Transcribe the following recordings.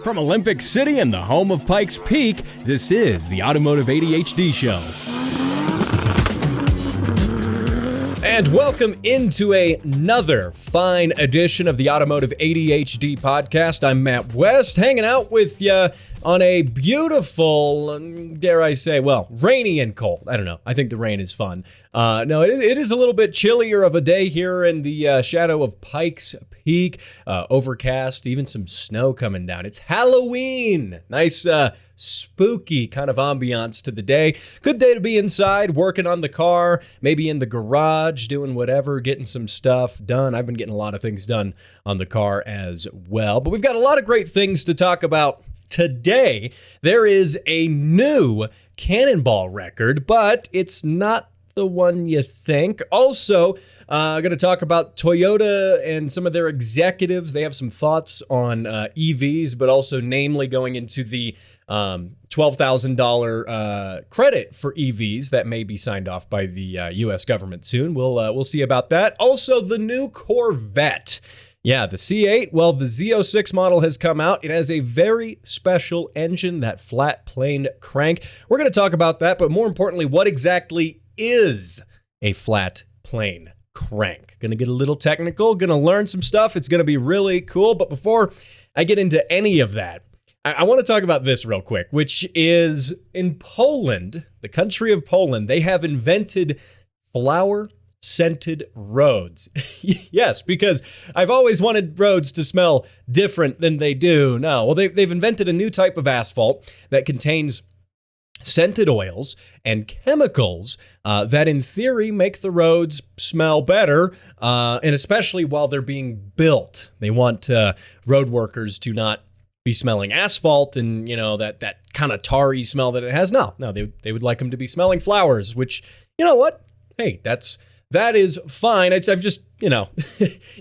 From Olympic City and the home of Pikes Peak, this is the Automotive ADHD Show. And welcome into another fine edition of the Automotive ADHD podcast. I'm Matt West, hanging out with you on a beautiful, dare I say, well, rainy and cold. I don't know. I think the rain is fun. No, it is a little bit chillier of a day here in the shadow of Pikes Peak. Overcast, even some snow coming down. It's Halloween. Nice, spooky kind of ambiance to the day. Good day to be inside, working on the car, maybe in the garage, doing whatever, getting some stuff done. I've been getting a lot of things done on the car as well. But we've got a lot of great things to talk about today. There is a new cannonball record, but it's not the one you think. Also, I'm going to talk about Toyota and some of their executives. They have some thoughts on EVs, but also namely going into the $12,000 credit for EVs that may be signed off by the U.S. government soon. We'll see about that. Also, the new Corvette. Yeah, the C8, well, the Z06 model has come out. It has a very special engine, that flat plane crank. We're going to talk about that, but more importantly, what exactly is a flat plane crank? Going to get a little technical, going to learn some stuff. It's going to be really cool. But before I get into any of that, I want to talk about this real quick, which is in Poland, the country of Poland, they have invented flower-scented roads. Yes, because I've always wanted roads to smell different than they do now. Well, they've invented a new type of asphalt that contains scented oils and chemicals that in theory make the roads smell better, and especially while they're being built. They want road workers to not be smelling asphalt and, you know, that kind of tarry smell that it has. No, they would like them to be smelling flowers, which, you know what? Hey, that is fine. I've just, you know,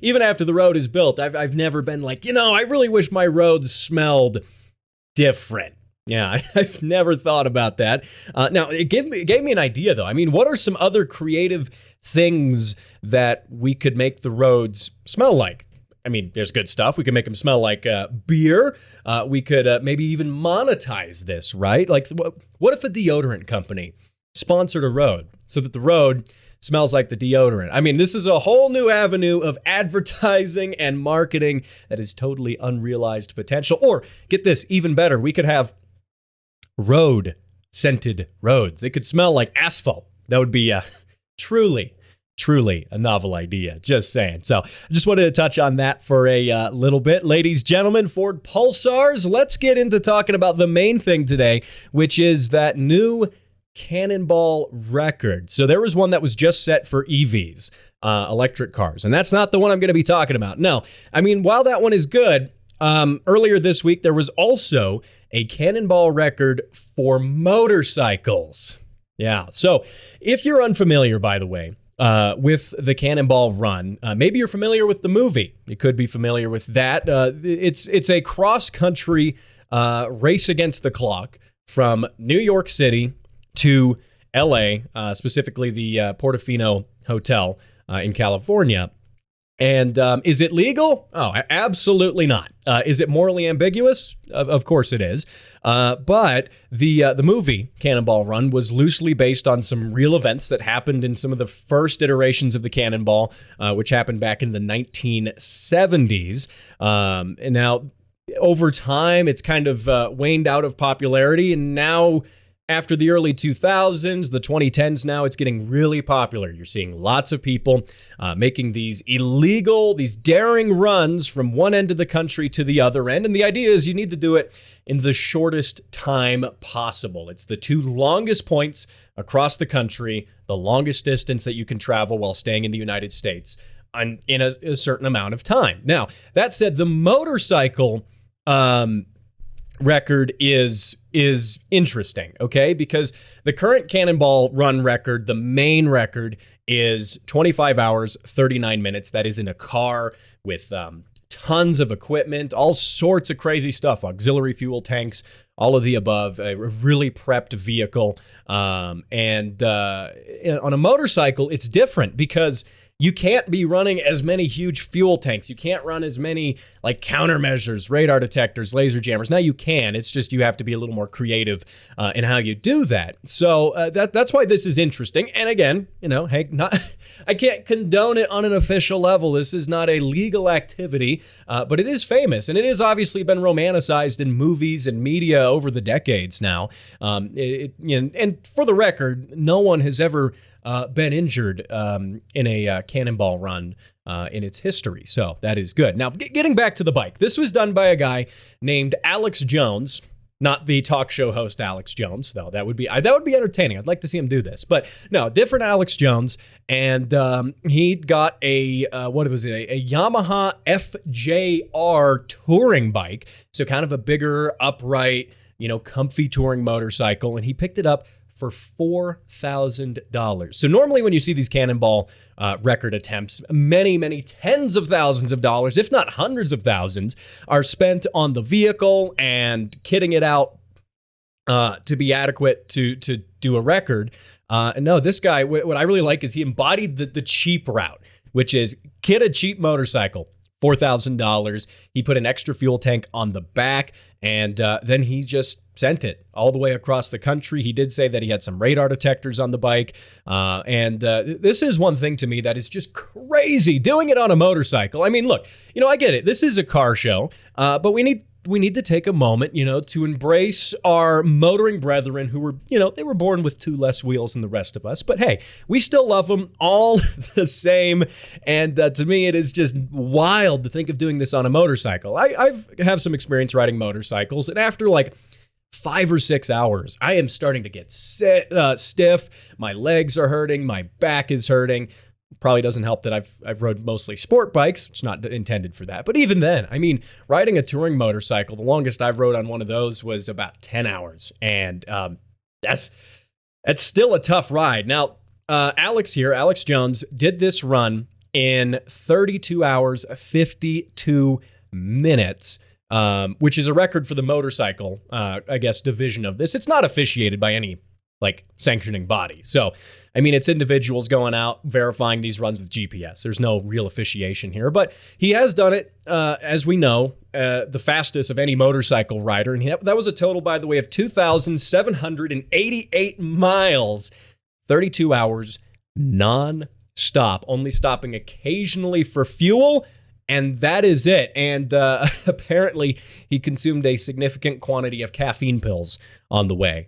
even after the road is built, I've never been like, you know, I really wish my roads smelled different. Yeah, I've never thought about that. Now, it gave me an idea, though. I mean, what are some other creative things that we could make the roads smell like? I mean, there's good stuff. We could make them smell like beer. We could maybe even monetize this, right? Like, what if a deodorant company sponsored a road so that the road smells like the deodorant? I mean, this is a whole new avenue of advertising and marketing that is totally unrealized potential. Or, get this, even better, we could have road-scented roads. They could smell like asphalt. That would be truly a novel idea, just saying. So I just wanted to touch on that for a little bit. Ladies, gentlemen, Ford Pulsars, let's get into talking about the main thing today, which is that new cannonball record. So there was one that was just set for EVs, electric cars, and that's not the one I'm going to be talking about. No, I mean, while that one is good, earlier this week, there was also a cannonball record for motorcycles. Yeah, so if you're unfamiliar, by the way, with the Cannonball Run, maybe you're familiar with the movie. You could be familiar with that. It's a cross-country race against the clock from New York City to L.A., specifically the Portofino Hotel in California. And is it legal? Oh, absolutely not. Is it morally ambiguous? Of course it is. But the movie Cannonball Run was loosely based on some real events that happened in some of the first iterations of the Cannonball, which happened back in the 1970s. And now, over time, it's kind of waned out of popularity, and now, after the early 2000s, the 2010s now, it's getting really popular. You're seeing lots of people making these daring runs from one end of the country to the other end. And the idea is you need to do it in the shortest time possible. It's the two longest points across the country, the longest distance that you can travel while staying in the United States in a certain amount of time. Now, that said, the motorcycle record is interesting, okay? Because the current Cannonball Run record, the main record, is 25 hours, 39 minutes. That is in a car with tons of equipment, all sorts of crazy stuff, auxiliary fuel tanks, all of the above, a really prepped vehicle. And on a motorcycle, it's different because you can't be running as many huge fuel tanks. You can't run as many like countermeasures, radar detectors, laser jammers. Now you can. It's just you have to be a little more creative in how you do that. So that's why this is interesting. And again, hey, I can't condone it on an official level. This is not a legal activity, but it is famous, and it has obviously been romanticized in movies and media over the decades now. And for the record, no one has ever been injured in a cannonball run in its history. So that is good. Now, getting back to the bike, this was done by a guy named Alex Jones. Not the talk show host Alex Jones, though. That would be entertaining. I'd like to see him do this. But no, different Alex Jones. And he got a Yamaha FJR touring bike. So kind of a bigger, upright, comfy touring motorcycle. And he picked it up for $4,000. So normally when you see these cannonball record attempts, many, many tens of thousands of dollars, if not hundreds of thousands, are spent on the vehicle and kitting it out to be adequate to do a record. And no, this guy, what I really like is he embodied the cheap route, which is kit a cheap motorcycle, $4,000. He put an extra fuel tank on the back, and then he just sent it all the way across the country. He did say that he had some radar detectors on the bike. And this is one thing to me that is just crazy, doing it on a motorcycle. I mean, look, I get it. This is a car show, but we need to take a moment, to embrace our motoring brethren who were, they were born with 2 less wheels than the rest of us. But hey, we still love them all the same. And to me, it is just wild to think of doing this on a motorcycle. I have some experience riding motorcycles, and after like 5 or 6 hours, I am starting to get stiff. My legs are hurting. My back is hurting. Probably doesn't help that I've rode mostly sport bikes. It's not intended for that. But even then, I mean, riding a touring motorcycle, the longest I've rode on one of those was about 10 hours. And that's still a tough ride. Now, Alex Jones, did this run in 32 hours, 52 minutes. Which is a record for the motorcycle, division of this. It's not officiated by any sanctioning body. So, I mean, it's individuals going out, verifying these runs with GPS. There's no real officiation here, but he has done it, as we know, the fastest of any motorcycle rider. And that was a total, by the way, of 2,788 miles, 32 hours non-stop, only stopping occasionally for fuel. And that is it. And apparently he consumed a significant quantity of caffeine pills on the way.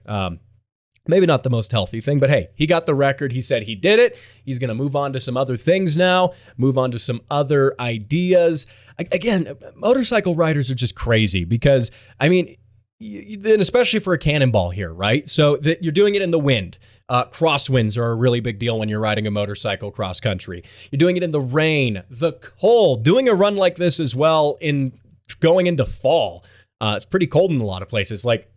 Maybe not the most healthy thing, but hey, he got the record. He said he did it. He's going to move on to some other things now, move on to some other ideas. Again, motorcycle riders are just crazy because, I mean, then especially for a cannonball here, right? So that you're doing it in the wind. Crosswinds are a really big deal when you're riding a motorcycle cross country. You're doing it in the rain, the cold, doing a run like this as well in going into fall. It's pretty cold in a lot of places, like,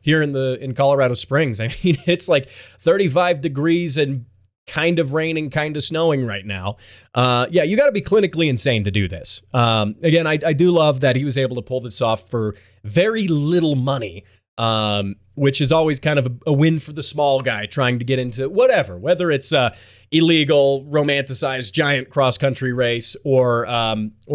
here in Colorado Springs. I mean, it's like 35 degrees and kind of raining, kind of snowing right now. You got to be clinically insane to do this. Again, I do love that he was able to pull this off for very little money. Which is always kind of a win for the small guy trying to get into whether it's illegal, romanticized giant cross-country race or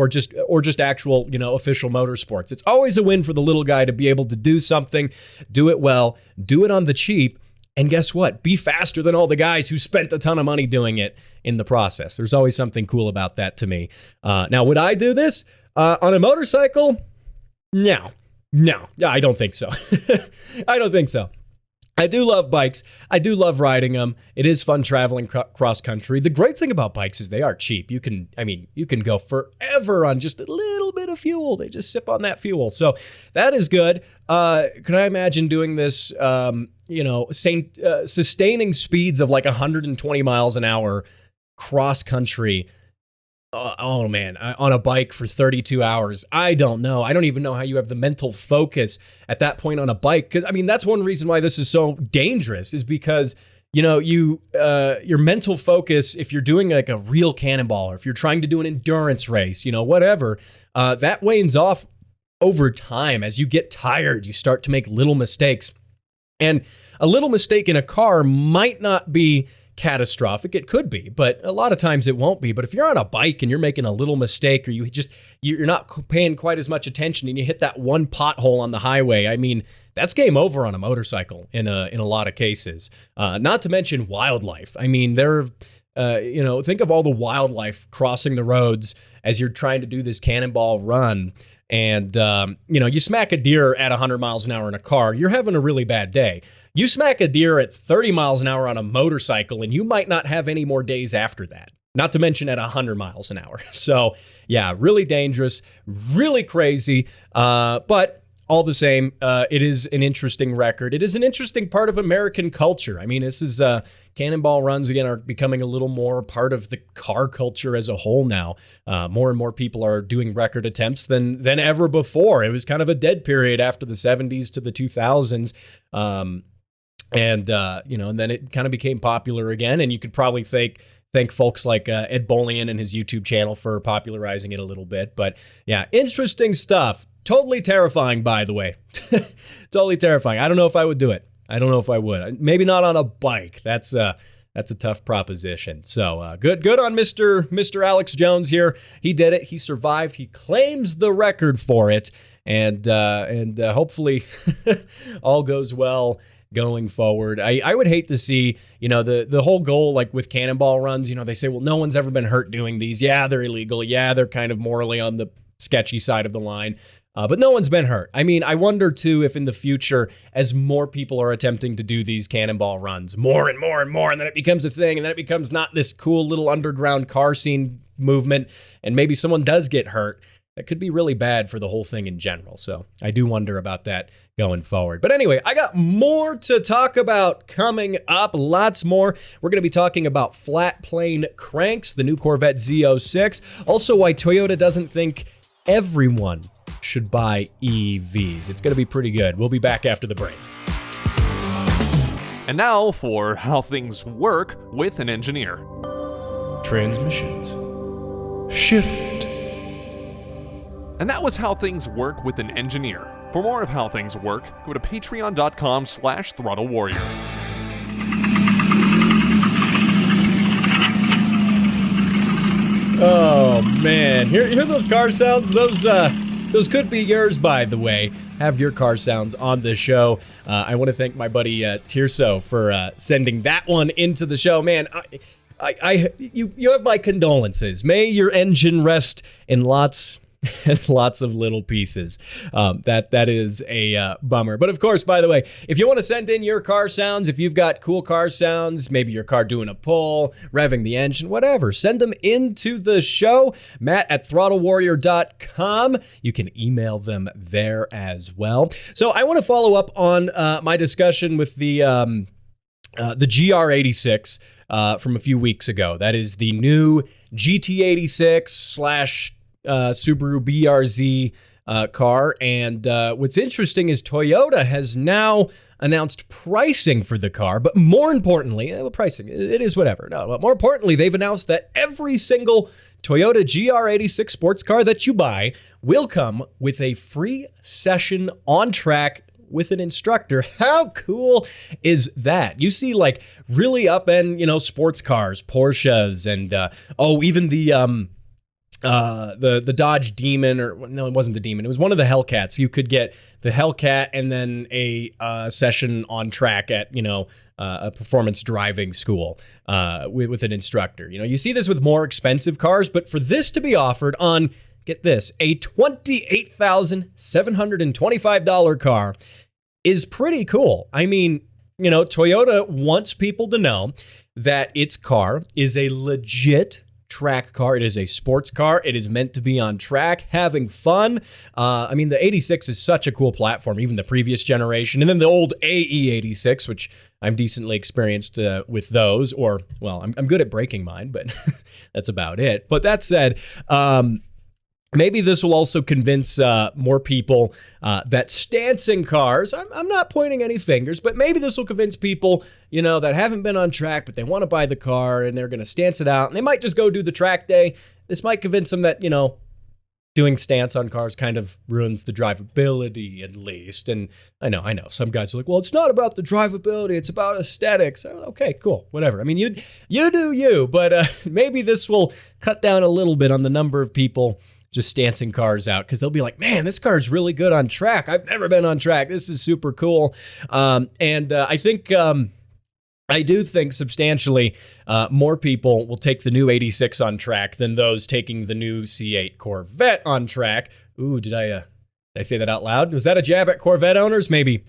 just actual, official motorsports. It's always a win for the little guy to be able to do something, do it well, do it on the cheap, and guess what? Be faster than all the guys who spent a ton of money doing it in the process. There's always something cool about that to me. Now, would I do this on a motorcycle? No, I don't think so. I don't think so. I do love bikes. I do love riding them. It is fun traveling cross country. The great thing about bikes is they are cheap. You can go forever on just a little bit of fuel. They just sip on that fuel. So that is good. Could I imagine doing this, sustaining speeds of like 120 miles an hour cross country? Oh man, on a bike for 32 hours. I don't know. I don't even know how you have the mental focus at that point on a bike. Because that's one reason why this is so dangerous, is because your mental focus, if you're doing like a real cannonball, or if you're trying to do an endurance race, whatever, that wanes off over time. As you get tired, you start to make little mistakes, and a little mistake in a car might not be catastrophic. It could be, but a lot of times it won't be. But if you're on a bike and you're making a little mistake, or you're not paying quite as much attention, and you hit that one pothole on the highway, I mean, that's game over on a motorcycle in a lot of cases. Not to mention wildlife. I mean, think of all the wildlife crossing the roads as you're trying to do this cannonball run. And, you smack a deer at 100 miles an hour in a car, you're having a really bad day. You smack a deer at 30 miles an hour on a motorcycle, and you might not have any more days after that, not to mention at 100 miles an hour. So, yeah, really dangerous, really crazy. But all the same, it is an interesting record. It is an interesting part of American culture. I mean, this is cannonball runs, again, are becoming a little more part of the car culture as a whole now. More and more people are doing record attempts than ever before. It was kind of a dead period after the 70s to the 2000s. And then it kind of became popular again. And you could probably thank folks like Ed Bolian and his YouTube channel for popularizing it a little bit. But yeah, interesting stuff. Totally terrifying, by the way. Totally terrifying. I don't know if I would do it. I don't know if I would. Maybe not on a bike. That's a tough proposition. So good on Mr. Alex Jones here. He did it. He survived. He claims the record for it, and hopefully all goes well going forward. I would hate to see, the whole goal, like with cannonball runs, they say, well, no one's ever been hurt doing these. Yeah, they're illegal. Yeah, they're kind of morally on the sketchy side of the line. But no one's been hurt. I mean, I wonder, too, if in the future, as more people are attempting to do these cannonball runs, more and more and more, and then it becomes a thing, and then it becomes not this cool little underground car scene movement, and maybe someone does get hurt, that could be really bad for the whole thing in general. So I do wonder about that going forward. But anyway, I got more to talk about coming up, lots more. We're going to be talking about flat plane cranks, the new Corvette Z06, also why Toyota doesn't think everyone should buy EVs. It's going to be pretty good. We'll be back after the break. And now for how things work with an engineer. Transmissions. Shift. And that was how things work with an engineer. For more of how things work, go to patreon.com/throttlewarrior. Oh man, hear those car sounds? Those could be yours, by the way. Have your car sounds on the show. I want to thank my buddy Tirso for sending that one into the show. Man, you have my condolences. May your engine rest in lots and lots of little pieces. That is a bummer. But of course, by the way, if you want to send in your car sounds, if you've got cool car sounds, maybe your car doing a pull, revving the engine, whatever, send them into the show. Matt@throttlewarrior.com. You can email them there as well. So I want to follow up on my discussion with the GR86 from a few weeks ago. That is the new GT86 / Subaru BRZ car. And what's interesting is Toyota has now announced pricing for the car, but more importantly, pricing, it is whatever. No, but more importantly, they've announced that every single Toyota GR86 sports car that you buy will come with a free session on track with an instructor. How cool is that? You see like really up-end, sports cars, Porsches, and even the Dodge Demon, or no, it wasn't the Demon. It was one of the Hellcats. You could get the Hellcat and then a session on track at a performance driving school with an instructor. You see this with more expensive cars, but for this to be offered on, get this, a $28,725 car is pretty cool. I mean, Toyota wants people to know that its car is a legit track car. It is a sports car. It is meant to be on track, having fun. The 86 is such a cool platform, even the previous generation. And then the old AE86, which I'm decently experienced with those, or, well, I'm good at braking mine, but that's about it. But that said, maybe this will also convince more people that stancing cars, I'm not pointing any fingers, but maybe this will convince people, that haven't been on track, but they want to buy the car and they're going to stance it out. And they might just go do the track day. This might convince them that, doing stance on cars kind of ruins the drivability, at least. And I know some guys are like, well, it's not about the drivability, it's about aesthetics. Okay, cool, whatever. I mean, you do you, but maybe this will cut down a little bit on the number of people just stancing cars out, because they'll be like, man, this car is really good on track. I've never been on track. This is super cool. I do think substantially more people will take the new 86 on track than those taking the new C8 Corvette on track. Ooh, did I say that out loud? Was that a jab at Corvette owners? Maybe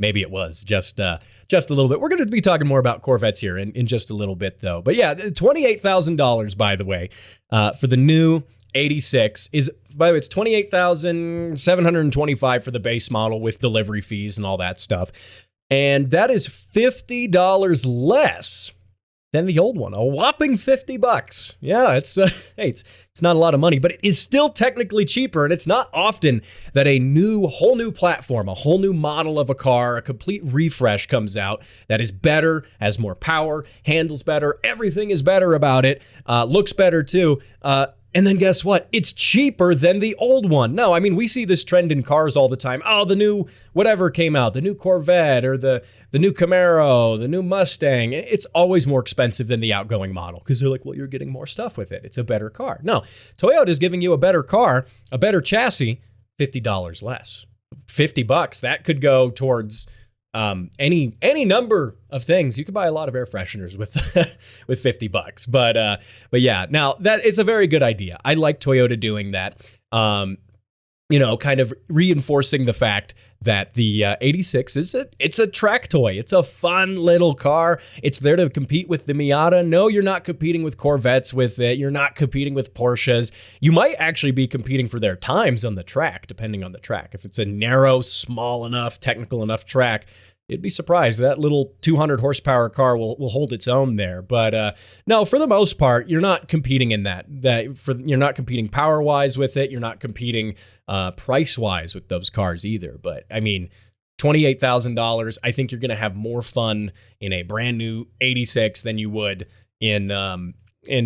it was just a little bit. We're going to be talking more about Corvettes here in just a little bit, though. But yeah, $28,000, by the way, for the new 86 is, by the way, it's $28,725 for the base model with delivery fees and all that stuff. And that is $50 less than the old one. A whopping $50. Yeah, it's not a lot of money, but it is still technically cheaper. And it's not often that a whole new platform, a whole new model of a car, a complete refresh comes out that is better, has more power, handles better, everything is better about it, looks better too. And then guess what? It's cheaper than the old one. No, I mean, we see this trend in cars all the time. Oh, the new whatever came out, the new Corvette or the new Camaro, the new Mustang. It's always more expensive than the outgoing model because they're like, well, you're getting more stuff with it. It's a better car. No, Toyota is giving you a better car, a better chassis, $50 less. $50. That could go towards any number of things. You could buy a lot of air fresheners with with $50. But yeah, now that it's a very good idea. I like Toyota doing that. Kind of reinforcing the fact that the 86 it's a track toy. It's a fun little car. It's there to compete with the Miata. No, you're not competing with Corvettes with it. You're not competing with Porsches. You might actually be competing for their times on the track, depending on the track. If it's a narrow, small enough, technical enough track, you'd be surprised that little 200 horsepower car will hold its own there. But no, for the most part, you're not competing in that. You're not competing power wise with it. You're not competing price wise with those cars either. But I mean, $28,000. I think you're going to have more fun in a brand new 86 than you would in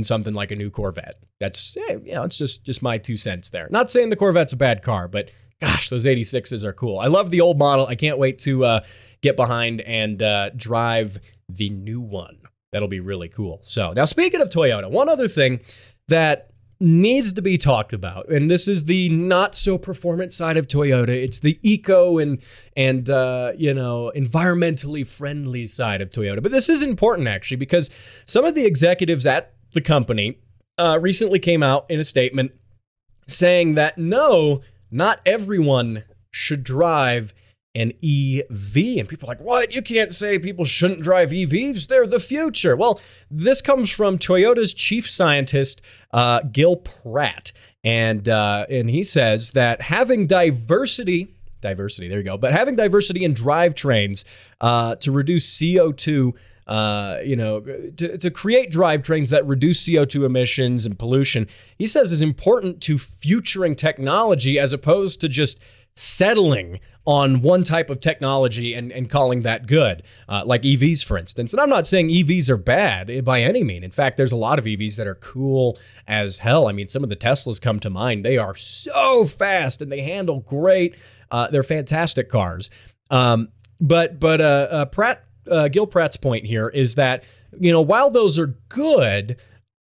something like a new Corvette. That's it's just my 2 cents there. Not saying the Corvette's a bad car, but gosh, those 86s are cool. I love the old model. I can't wait to get behind and drive the new one. That'll be really cool. So now, speaking of Toyota, one other thing that needs to be talked about, and this is the not so performant side of Toyota. It's the eco and environmentally friendly side of Toyota. But this is important actually, because some of the executives at the company recently came out in a statement saying that no, not everyone should drive an EV. And people are like, what? You can't say people shouldn't drive EVs. They're the future. Well, this comes from Toyota's chief scientist, Gil Pratt. And he says that having diversity, there you go, but having diversity in drivetrains to reduce CO2, to create drivetrains that reduce CO2 emissions and pollution, he says is important to futuring technology as opposed to just settling on one type of technology and calling that good, like EVs, for instance. And I'm not saying EVs are bad by any means. In fact, there's a lot of EVs that are cool as hell. I mean, some of the Teslas come to mind. They are so fast and they handle great. They're fantastic cars. But Gil Pratt's point here is that, while those are good,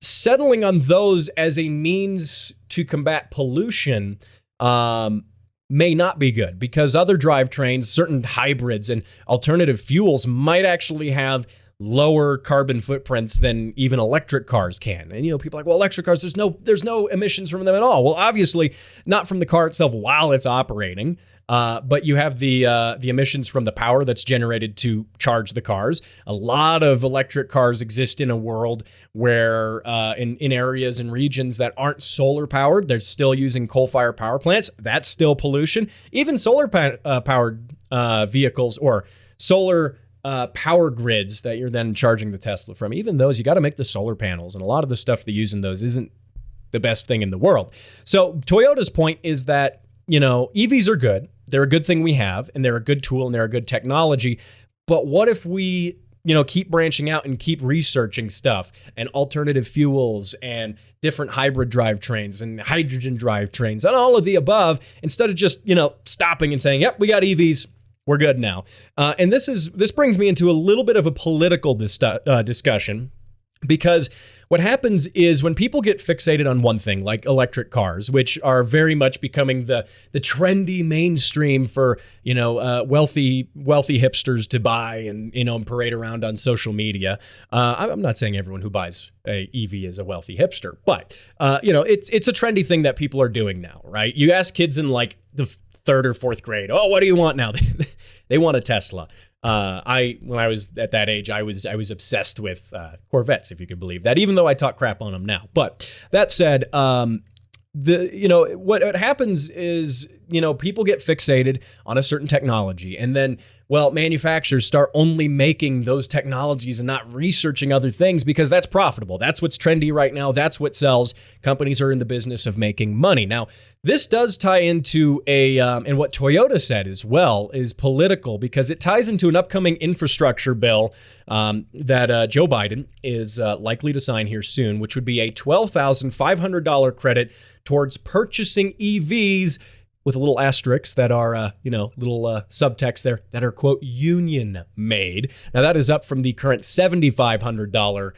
settling on those as a means to combat pollution may not be good, because other drivetrains, certain hybrids and alternative fuels might actually have lower carbon footprints than even electric cars can. And people are like, well, electric cars, there's no emissions from them at all. Well, obviously not from the car itself while it's operating. But you have the emissions from the power that's generated to charge the cars. A lot of electric cars exist in a world where in areas and regions that aren't solar powered, they're still using coal-fired power plants. That's still pollution. Even solar powered vehicles or solar power grids that you're then charging the Tesla from, even those, you got to make the solar panels. And a lot of the stuff they use in those isn't the best thing in the world. So Toyota's point is that, EVs are good. They're a good thing we have, and they're a good tool, and they're a good technology. But what if we keep branching out and keep researching stuff and alternative fuels and different hybrid drivetrains and hydrogen drivetrains and all of the above, instead of just, stopping and saying, yep, we got EVs. We're good now. And this brings me into a little bit of a political discussion, because what happens is when people get fixated on one thing, like electric cars, which are very much becoming the trendy mainstream for, wealthy hipsters to buy and parade around on social media. I'm not saying everyone who buys a EV is a wealthy hipster, but it's a trendy thing that people are doing now, right? You ask kids in like the third or fourth grade, oh, what do you want now? They want a Tesla. When I was at that age, I was obsessed with Corvettes, if you could believe that, even though I talk crap on them now. But that said, what happens is, people get fixated on a certain technology, and then, manufacturers start only making those technologies and not researching other things because that's profitable. That's what's trendy right now. That's what sells. Companies are in the business of making money. Now, this does tie into and what Toyota said as well is political, because it ties into an upcoming infrastructure bill that Joe Biden is likely to sign here soon, which would be a $12,500 credit towards purchasing EVs, with a little asterisk that are, little subtext there, that are, quote, union made. Now, that is up from the current $7,500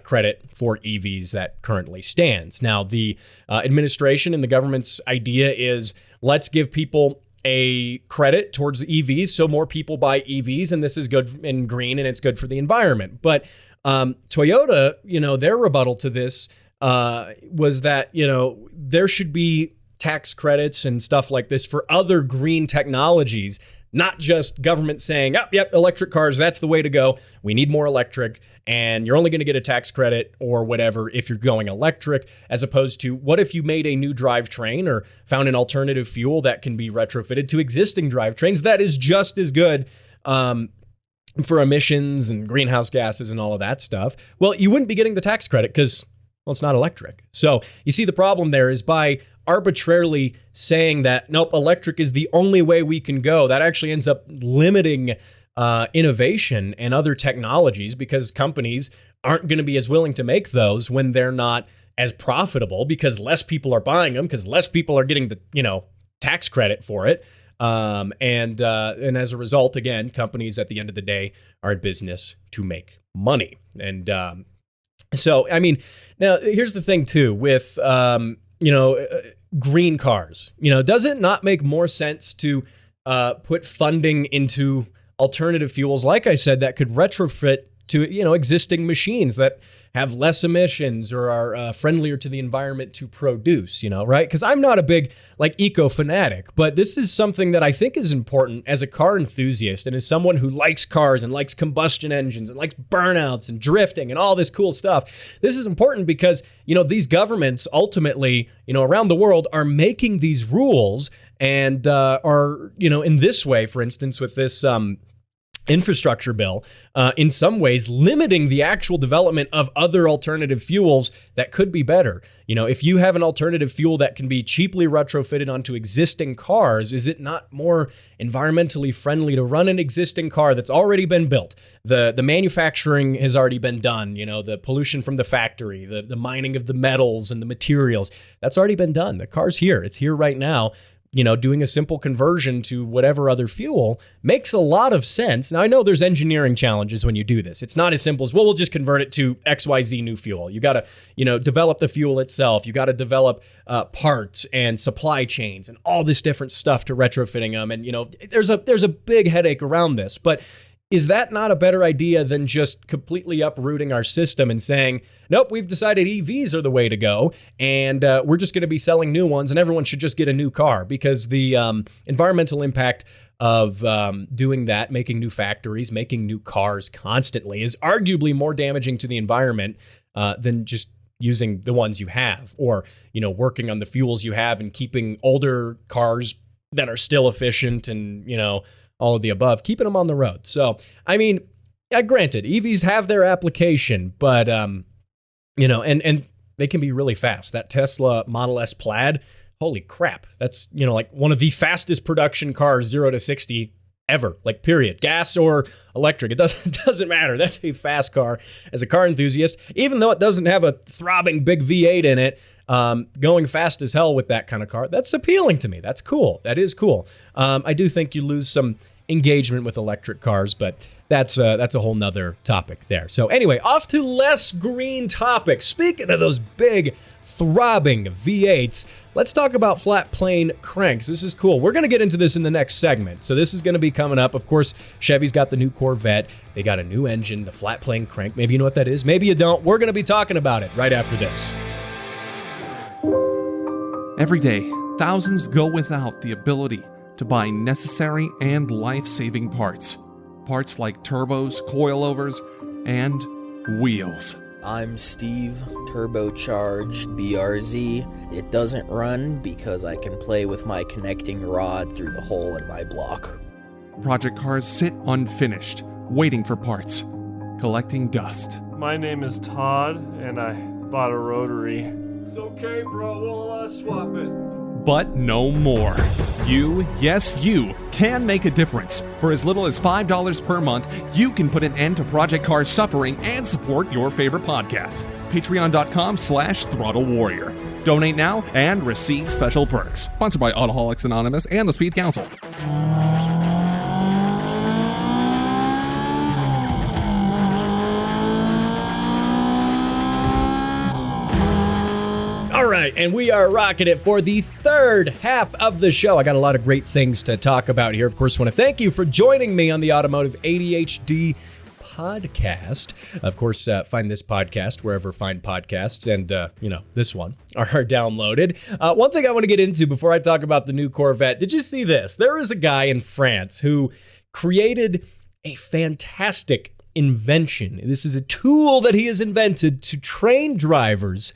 credit for EVs that currently stands. Now, the administration and the government's idea is, let's give people a credit towards EVs so more people buy EVs, and this is good and green, and it's good for the environment. But Toyota, their rebuttal to this was that, there should be tax credits and stuff like this for other green technologies, not just government saying, oh, yep, electric cars, that's the way to go. We need more electric, and you're only going to get a tax credit or whatever if you're going electric, as opposed to, what if you made a new drivetrain or found an alternative fuel that can be retrofitted to existing drivetrains that is just as good for emissions and greenhouse gases and all of that stuff? Well, you wouldn't be getting the tax credit because, it's not electric. So you see, the problem there is by arbitrarily saying that, nope, electric is the only way we can go, that actually ends up limiting innovation and other technologies, because companies aren't going to be as willing to make those when they're not as profitable, because less people are buying them, because less people are getting the, tax credit for it. And as a result, again, companies at the end of the day are in business to make money. And so, I mean, now here's the thing too with, green cars. Does it not make more sense to put funding into alternative fuels, like I said, that could retrofit to, existing machines that have less emissions or are friendlier to the environment to produce, right? Because I'm not a big eco fanatic, but this is something that I think is important as a car enthusiast and as someone who likes cars and likes combustion engines and likes burnouts and drifting and all this cool stuff. This is important because, these governments ultimately, around the world are making these rules and are, in this way, for instance, with this infrastructure bill, in some ways limiting the actual development of other alternative fuels that could be better. If you have an alternative fuel that can be cheaply retrofitted onto existing cars, is it not more environmentally friendly to run an existing car that's already been built? The manufacturing has already been done, the pollution from the factory, the mining of the metals and the materials, that's already been done. The car's here. It's here right now. Doing a simple conversion to whatever other fuel makes a lot of sense. Now, I know there's engineering challenges when you do this. It's not as simple as, well, we'll just convert it to XYZ new fuel. You got to, develop the fuel itself. You got to develop parts and supply chains and all this different stuff to retrofitting them. And, there's a big headache around this. But is that not a better idea than just completely uprooting our system and saying, nope, we've decided EVs are the way to go, and we're just going to be selling new ones, and everyone should just get a new car? Because the environmental impact of doing that, making new factories, making new cars constantly, is arguably more damaging to the environment than just using the ones you have, or working on the fuels you have and keeping older cars that are still efficient and all of the above, keeping them on the road. So, I mean, granted, EVs have their application, but, and they can be really fast. That Tesla Model S Plaid, holy crap. That's, one of the fastest production cars, 0 to 60 ever, like period. Gas or electric, it doesn't matter. That's a fast car. As a car enthusiast, even though it doesn't have a throbbing big V8 in it, going fast as hell with that kind of car, that's appealing to me. That's cool. That is cool. I do think you lose some engagement with electric cars, but that's a whole nother topic there. So anyway, off to less green topics. Speaking of those big throbbing V8s, let's talk about flat plane cranks. This is cool. We're going to get into this in the next segment. So this is going to be coming up. Of course, Chevy's got the new Corvette. They got a new engine, the flat plane crank. Maybe you know what that is. Maybe you don't. We're going to be talking about it right after this. Every day, thousands go without the ability to buy necessary and life-saving parts. Parts like turbos, coilovers, and wheels. I'm Steve, turbocharged BRZ. It doesn't run because I can play with my connecting rod through the hole in my block. Project cars sit unfinished, waiting for parts, collecting dust. My name is Todd, and I bought a rotary. It's okay, bro. We'll swap it. But no more. You, yes you, can make a difference. For as little as $5 per month, you can put an end to Project Cars suffering and support your favorite podcast. Patreon.com/Throttle Warrior. Donate now and receive special perks. Sponsored by Autoholics Anonymous and the Speed Council. All right, and we are rocking it for the third half of the show. I got a lot of great things to talk about here. Of course, want to thank you for joining me on the Automotive ADHD podcast. Of course, find this podcast wherever fine podcasts and, this one are downloaded. One thing I want to get into before I talk about the new Corvette. Did you see this? There is a guy in France who created a fantastic invention. This is a tool that he has invented to train drivers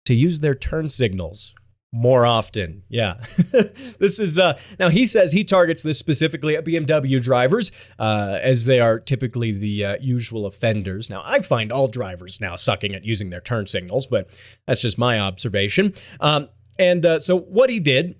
to use their turn signals more often. Yeah. This is, now he says he targets this specifically at BMW drivers, as they are typically the usual offenders. Now, I find all drivers now sucking at using their turn signals, but that's just my observation. So what he did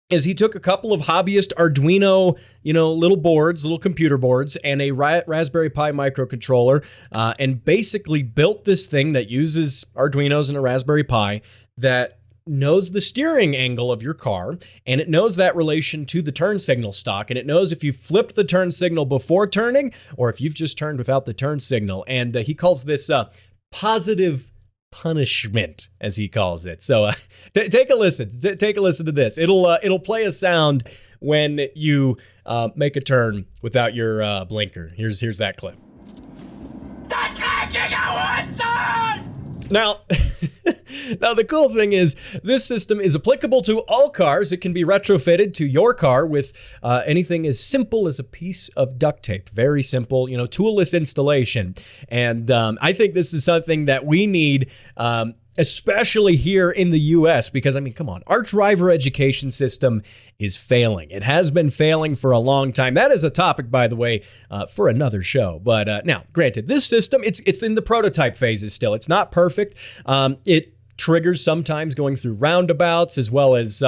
is he took a couple of hobbyist Arduino, little boards, little computer boards, and a Raspberry Pi microcontroller, and basically built this thing that uses Arduinos and a Raspberry Pi that knows the steering angle of your car, and it knows that relation to the turn signal stock, and it knows if you flipped the turn signal before turning or if you've just turned without the turn signal. And he calls this positive punishment, as he calls it. So take a listen. Take a listen to this. It'll play a sound when you make a turn without your blinker. Here's that clip. Now, the cool thing is this system is applicable to all cars. It can be retrofitted to your car with anything as simple as a piece of duct tape. Very simple, toolless installation. And I think this is something that we need, especially here in the U.S., because, come on, our driver education system is failing. It has been failing for a long time. That is a topic, by the way, for another show. But now, granted, this system, it's in the prototype phases still. It's not perfect. It triggers sometimes going through roundabouts, as well as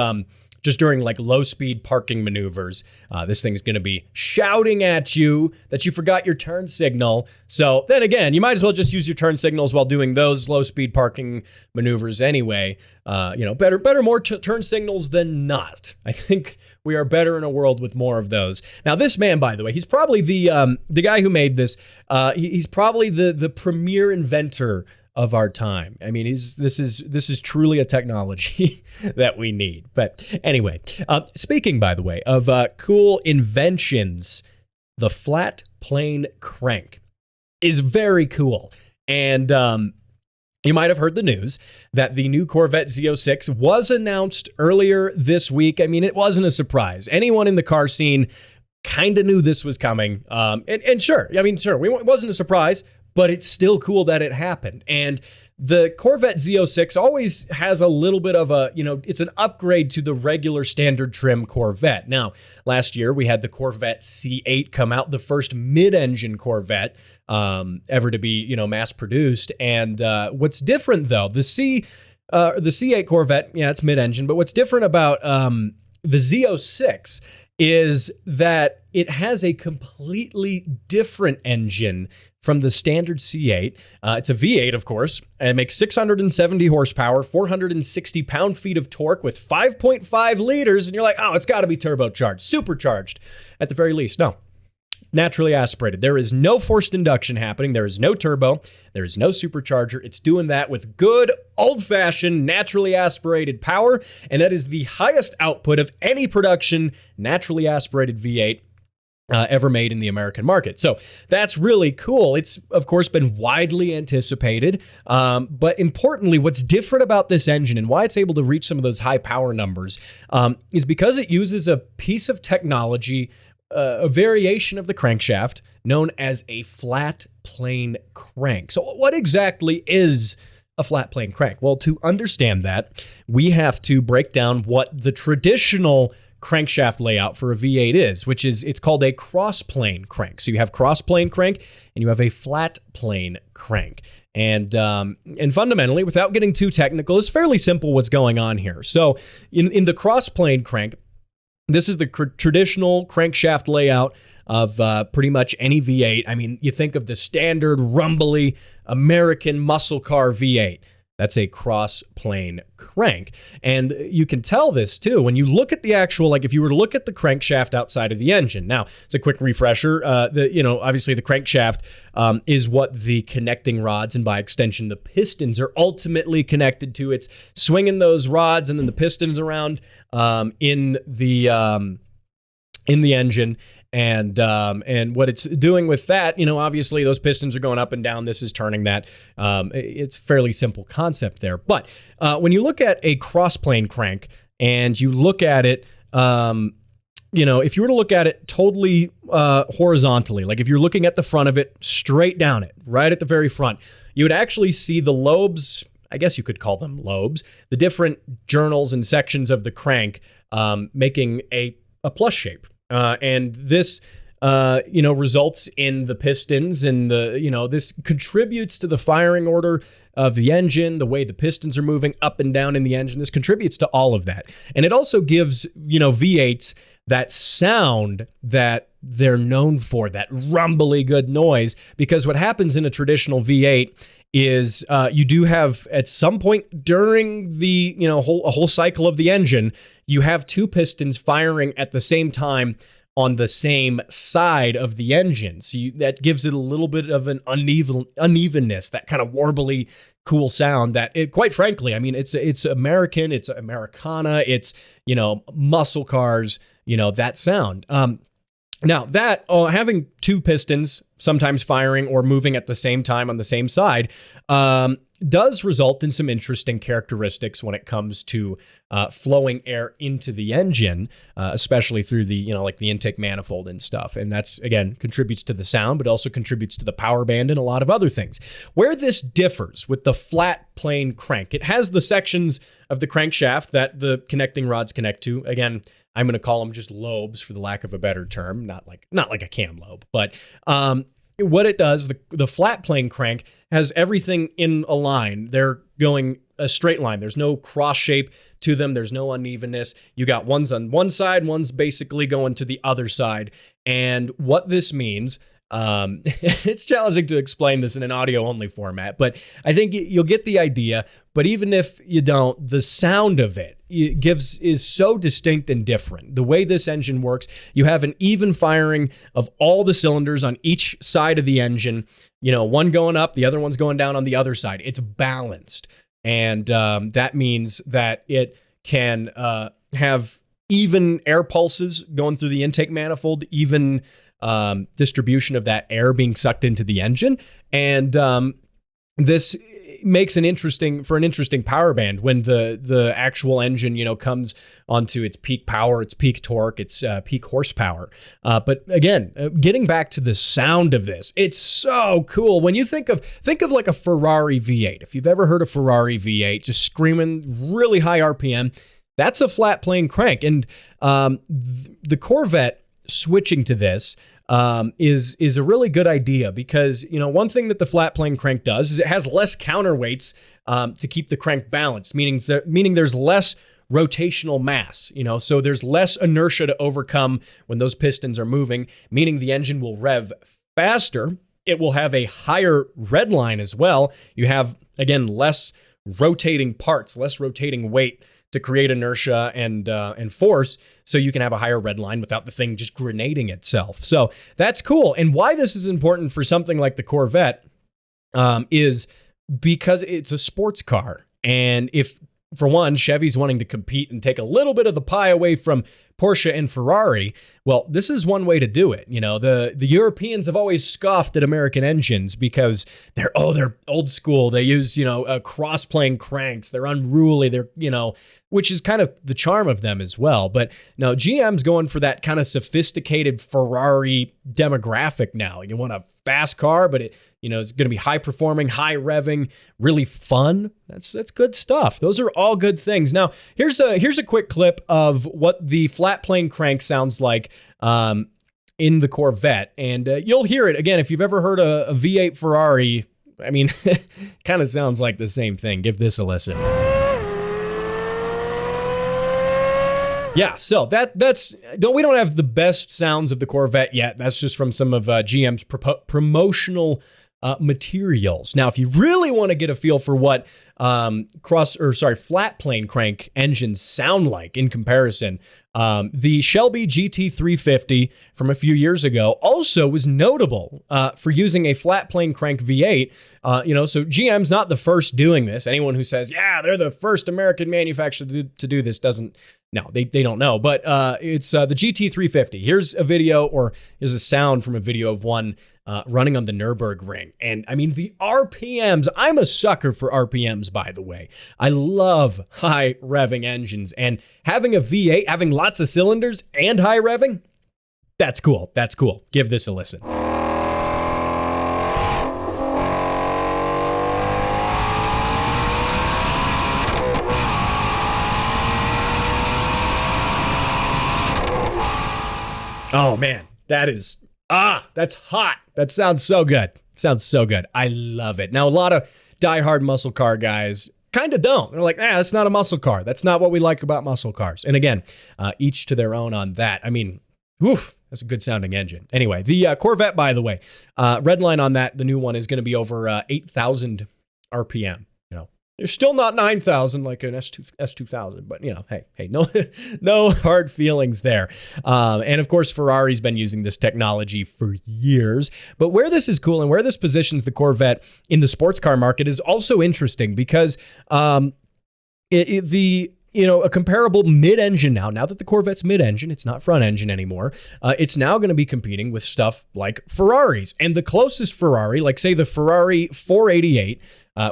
just during low-speed parking maneuvers. This thing's going to be shouting at you that you forgot your turn signal. So then again, you might as well just use your turn signals while doing those low-speed parking maneuvers anyway. Better more turn signals than not. I think we are better in a world with more of those. Now, this man, by the way, he's probably the guy who made this. He's probably the premier inventor of our time. This is truly a technology that we need. But anyway, speaking, by the way, of cool inventions, the flat plane crank is very cool. And you might have heard the news that the new Corvette Z06 was announced earlier this week. It wasn't a surprise. Anyone in the car scene kind of knew this was coming. And sure, it wasn't a surprise, but it's still cool that it happened. And the Corvette Z06 always has a little bit of it's an upgrade to the regular standard trim Corvette. Now, last year we had the Corvette C8 come out, the first mid-engine Corvette ever to be, mass produced. And what's different though, the C8 Corvette, yeah, it's mid-engine, but what's different about the Z06 is that it has a completely different engine from the standard C8. It's a V8, of course, and it makes 670 horsepower, 460 pound-feet of torque with 5.5 liters, and you're like, oh, it's got to be turbocharged, supercharged at the very least. No. Naturally aspirated. There is no forced induction happening. There is no turbo. There is no supercharger. It's doing that with good old-fashioned naturally aspirated power, and that is the highest output of any production naturally aspirated V8 ever made in the American market. So that's really cool. It's, of course, been widely anticipated. But importantly, what's different about this engine and why it's able to reach some of those high power numbers is because it uses a piece of technology, a variation of the crankshaft known as a flat plane crank. So what exactly is a flat plane crank? Well, to understand that, we have to break down what the traditional crankshaft layout for a V8 is, which is, it's called a cross plane crank. So you have cross plane crank and you have a flat plane crank. And fundamentally, without getting too technical, it's fairly simple what's going on here. So in the cross plane crank, this is the traditional crankshaft layout of pretty much any V8. I mean, you think of the standard rumbly American muscle car V8. That's a cross-plane crank. And you can tell this, too, when you look at the actual, like if you were to look at the crankshaft outside of the engine. Now, it's a quick refresher. Obviously the crankshaft is what the connecting rods, and by extension, the pistons are ultimately connected to. It's swinging those rods and then the pistons around in the engine. And what it's doing with that, obviously those pistons are going up and down. This is turning that. It's a fairly simple concept there. But when you look at a cross-plane crank and you look at it, if you were to look at it totally horizontally, like if you're looking at the front of it, straight down it, right at the very front, you would actually see the lobes, I guess you could call them lobes, the different journals and sections of the crank making a plus shape. And this, results in the pistons and this contributes to the firing order of the engine, the way the pistons are moving up and down in the engine. This contributes to all of that. And it also gives, V8s that sound that they're known for, that rumbly good noise, because what happens in a traditional V8 is you do have at some point during the a whole cycle of the engine, you have two pistons firing at the same time on the same side of the engine. So that gives it a little bit of an unevenness, that kind of warbly cool sound that it, quite frankly, I mean, it's American, it's Americana, it's muscle cars, that sound. Now that having two pistons sometimes firing or moving at the same time on the same side does result in some interesting characteristics when it comes to flowing air into the engine, especially through the like the intake manifold and stuff. And that's, again, contributes to the sound, but also contributes to the power band and a lot of other things. Where this differs with the flat plane crank, it has the sections of the crankshaft that the connecting rods connect to. Again, I'm going to call them just lobes for the lack of a better term, not like a cam lobe. But what it does, the flat plane crank has everything in a line. They're going a straight line. There's no cross shape to them. There's no unevenness. You got one's on one side, one's basically going to the other side. And what this means, it's challenging to explain this in an audio-only format, but I think you'll get the idea. But even if you don't, the sound of it is so distinct and different. The way this engine works, you have an even firing of all the cylinders on each side of the engine. One going up, the other one's going down on the other side. It's balanced. And that means that it can have even air pulses going through the intake manifold, even distribution of that air being sucked into the engine. And this makes an interesting power band when the actual engine, comes onto its peak power, its peak torque, its peak horsepower. But again, getting back to the sound of this, it's so cool. When you think of like a Ferrari V8, if you've ever heard a Ferrari V8 just screaming really high RPM, that's a flat plane crank. And the Corvette switching to this is a really good idea because, one thing that the flat plane crank does is it has less counterweights to keep the crank balanced, meaning there's less rotational mass, so there's less inertia to overcome when those pistons are moving, meaning the engine will rev faster. It will have a higher red line as well. You have, again, less rotating parts, less rotating weight to create inertia and force, so you can have a higher red line without the thing just grenading itself. So that's cool. And why this is important for something like the Corvette is because it's a sports car. And if, for one, Chevy's wanting to compete and take a little bit of the pie away from Porsche and Ferrari, well, this is one way to do it. The Europeans have always scoffed at American engines because they're old school. They use, cross-plane cranks. They're unruly. They're, which is kind of the charm of them as well. But no, GM's going for that kind of sophisticated Ferrari demographic now. You want a fast car, but it's going to be high performing, high revving, really fun. That's good stuff. Those are all good things. Now, here's a quick clip of what the flat plane crank sounds like in the Corvette, and you'll hear it again if you've ever heard a V8 Ferrari. I mean, kind of sounds like the same thing. Give this a listen. Yeah, so we don't have the best sounds of the Corvette yet. That's just from some of GM's promotional materials. Now, if you really want to get a feel for what flat plane crank engines sound like in comparison, the Shelby GT350 from a few years ago also was notable for using a flat plane crank V8. So GM's not the first doing this. Anyone who says, yeah, they're the first American manufacturer to do this doesn't. No, they don't know, but it's the GT350. Here's a sound from a video of one running on the Nürburgring. And I mean, the RPMs, I'm a sucker for RPMs, by the way. I love high revving engines, and having a V8, having lots of cylinders and high revving, that's cool. That's cool. Give this a listen. Oh man, that's hot. That sounds so good. I love it. Now, a lot of diehard muscle car guys kind of don't. They're like, that's not a muscle car. That's not what we like about muscle cars. And again, each to their own on that. I mean, that's a good sounding engine. Anyway, the Corvette, by the way, red line on that, the new one is going to be over 8,000 RPM. They're still not 9,000 like an S2000, but hey, no hard feelings there. And of course, Ferrari's been using this technology for years. But where this is cool and where this positions the Corvette in the sports car market is also interesting because a comparable mid-engine now that the Corvette's mid-engine, it's not front engine anymore, it's now going to be competing with stuff like Ferraris. And the closest Ferrari, like say the Ferrari 488,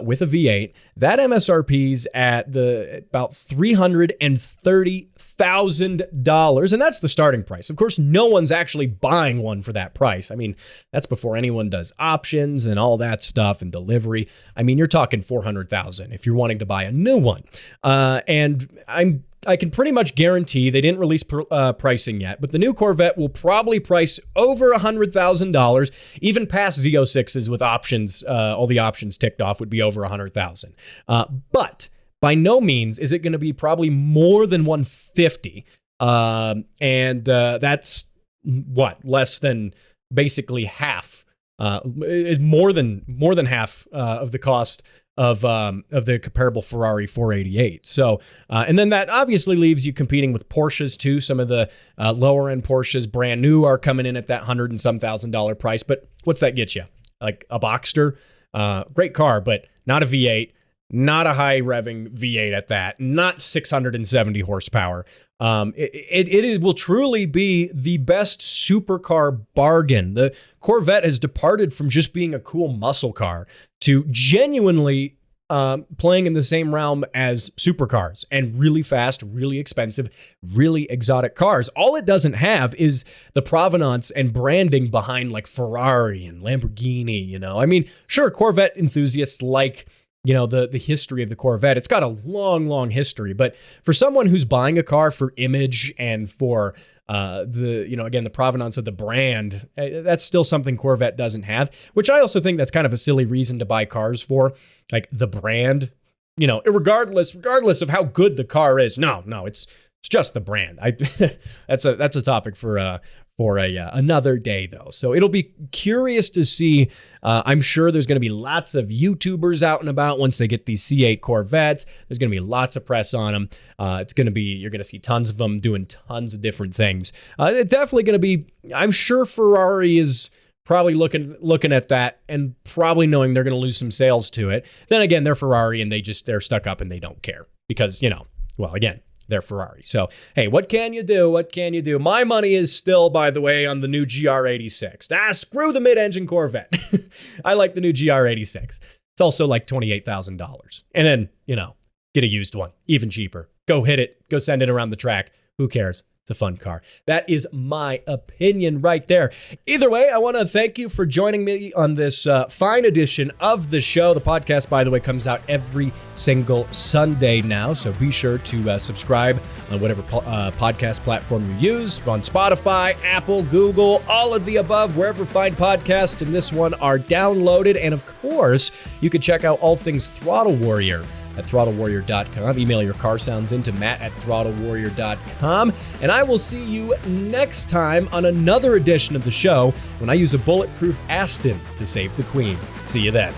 with a V8, that MSRP's at about $330,000, and that's the starting price. Of course, no one's actually buying one for that price. I mean, that's before anyone does options and all that stuff and delivery. I mean, you're talking $400,000 if you're wanting to buy a new one. And I can pretty much guarantee they didn't release pricing yet, but the new Corvette will probably price over $100,000, even past Z06s with options. All the options ticked off would be over $100,000. But by no means is it going to be probably more than $150,000. And that's less than basically half. More than half of the cost of the comparable Ferrari 488. So, and then that obviously leaves you competing with Porsches too. Some of the lower end Porsches, brand new, are coming in at that $100,000 and some price. But what's that get you? Like a Boxster? Great car, but not a V8, not a high revving V8 at that, not 670 horsepower. It will truly be the best supercar bargain. The Corvette has departed from just being a cool muscle car to genuinely playing in the same realm as supercars and really fast, really expensive, really exotic cars. All it doesn't have is the provenance and branding behind like Ferrari and Lamborghini, I mean, sure, Corvette enthusiasts like the history of the Corvette. It's got a long, long history, but for someone who's buying a car for image and for the provenance of the brand, that's still something Corvette doesn't have, which I also think that's kind of a silly reason to buy cars for, like the brand. regardless of how good the car is. No, it's just the brand. That's a topic for another day, though. So it'll be curious to see. I'm sure there's going to be lots of YouTubers out and about once they get these C8 Corvettes. There's going to be lots of press on them. You're going to see tons of them doing tons of different things. It's definitely going to be, I'm sure Ferrari is probably looking at that and probably knowing they're going to lose some sales to it. Then again, they're Ferrari and they're stuck up and they don't care because, again, they're Ferrari. So, hey, what can you do? What can you do? My money is still, by the way, on the new GR86. Screw the mid-engine Corvette. I like the new GR86. It's also like $28,000. And then, get a used one, even cheaper. Go hit it. Go send it around the track. Who cares? It's a fun car. That is my opinion right there. Either way, I want to thank you for joining me on this fine edition of the show. The podcast, by the way, comes out every single Sunday now, so be sure to subscribe on whatever podcast platform you use, on Spotify, Apple, Google, all of the above, wherever fine podcasts in this one are downloaded. And of course, you can check out all things Throttle Warrior at throttlewarrior.com. Email your car sounds into matt@throttlewarrior.com. And I will see you next time on another edition of the show when I use a bulletproof Aston to save the Queen. See you then.